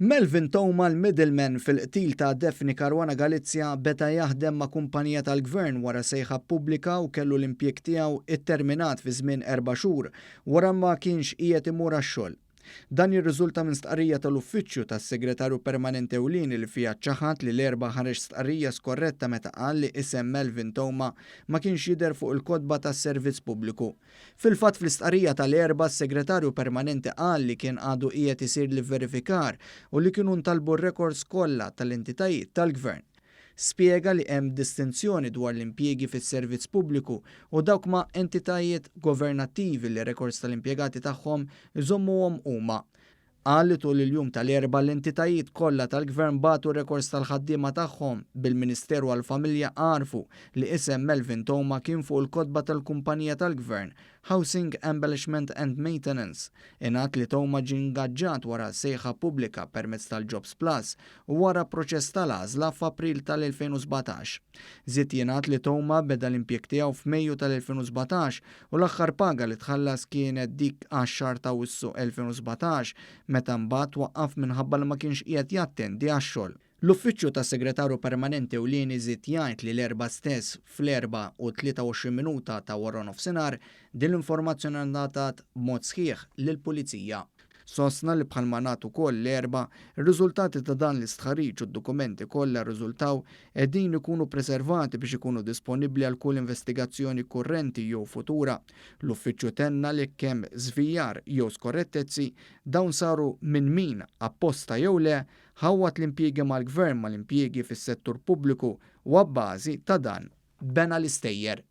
Melvin Toma l-middleman fil-qtil ta' Daphne Caruana Galizia beta jaħdem ma' kumpanija tal-gvern wara sejħa pubblika u kellu l-impjeg tiegħu itterminat fi żmien 4 xhur wara ma kienx qiegħed imur għax-xogħol. Dan jirriżulta minn stqarrija tal-Uffiċċju tas-Segretarju Permanenti Ewlieni li fiha ċaħat li l-erba' ħareġ stqarrija skorretta meta qal li isem Melvin Toma ma kienx jidher fuq il-kotba tas-servizz pubbliku. Fil-fatt fl-istqarrija tal-erba' s-Segretarju Permanenti qal li kien għadu qiegħed isir li verifikar u li kienu ntalbu r-rekords kollha tal-entitajiet tal-Gvern. Spjega li hemm distinzjoni dwar l-impjiegi fis-servizz pubbliku u dawk ma' entitajiet governattivi li rekords tal-impjegati tagħhom iżommuhom huma. Qal li tul il-jum tal-erba' l-entitajiet kollha tal-Gvern batu rekords tal-ħaddiema tagħhom bil-Ministeru għall-Familja għarfu li isem Melvin Toma kien fuq il-kotba tal-kumpanija tal-Gvern Housing Embellishment and Maintenance. Ingħad li Toma ġie ingaġġat wara sejħa pubblika permezz tal-Jobs Plus u wara proċess tal-għażla f'April tal-2017. Żied jingħad li Toma beda l-impjeg tiegħu f'Mejju tal-2017 u l-aħħar paga li tħallas kienet dik għax-xahar ta' Wissu 2017 meta mbagħad waqqaf minħabba li ma kienx qiegħed jattendi għax-xogħol. L-Uffiċċju tas-Segretarju Permanenti Ewlieni żied jgħid li l-erba' stess fl-4:23 ta' wara nofsinhar din l-informazzjoni ngħatat b'mod sħiħ lill-Pulizija. Sostna li bħalma nagħtu wkoll l-erba' ir-riżultati ta' dan l-istħarriġ u d-dokumenti kollha rriżultaw qegħdin ikunu preservati biex ikunu disponibbli għal kull investigazzjoni kurrenti jew futura. L-uffiċċju tenna li kemm żvijar jew skorrettezzi dawn saru minn min apposta jew le ħawwat l-impjiegi mal-Gvern mal-impjiegi fis-settur pubbliku u abbażi ta' dan bena l-istejjer.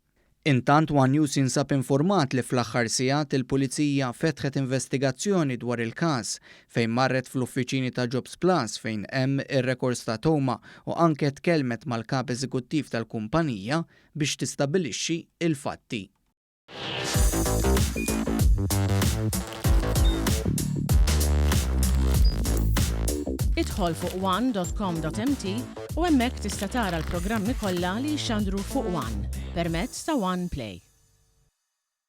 Intant One News jinsab informat li fl-aħħar sigħat il-Pulizija fetħet investigazzjoni dwar il-każ fejn marret fl-uffiċini ta' Jobs Plus fejn hemm ir-rekords ta' Toma u anke tkellmet mal-kap eżekuttiv tal-kumpanija biex tistabbilixxi il-fatti. Idħol fuq one.com.mt u hemmhekk tista' tara l-programmi kollha li jxandru fuq One permezz ta' One Play.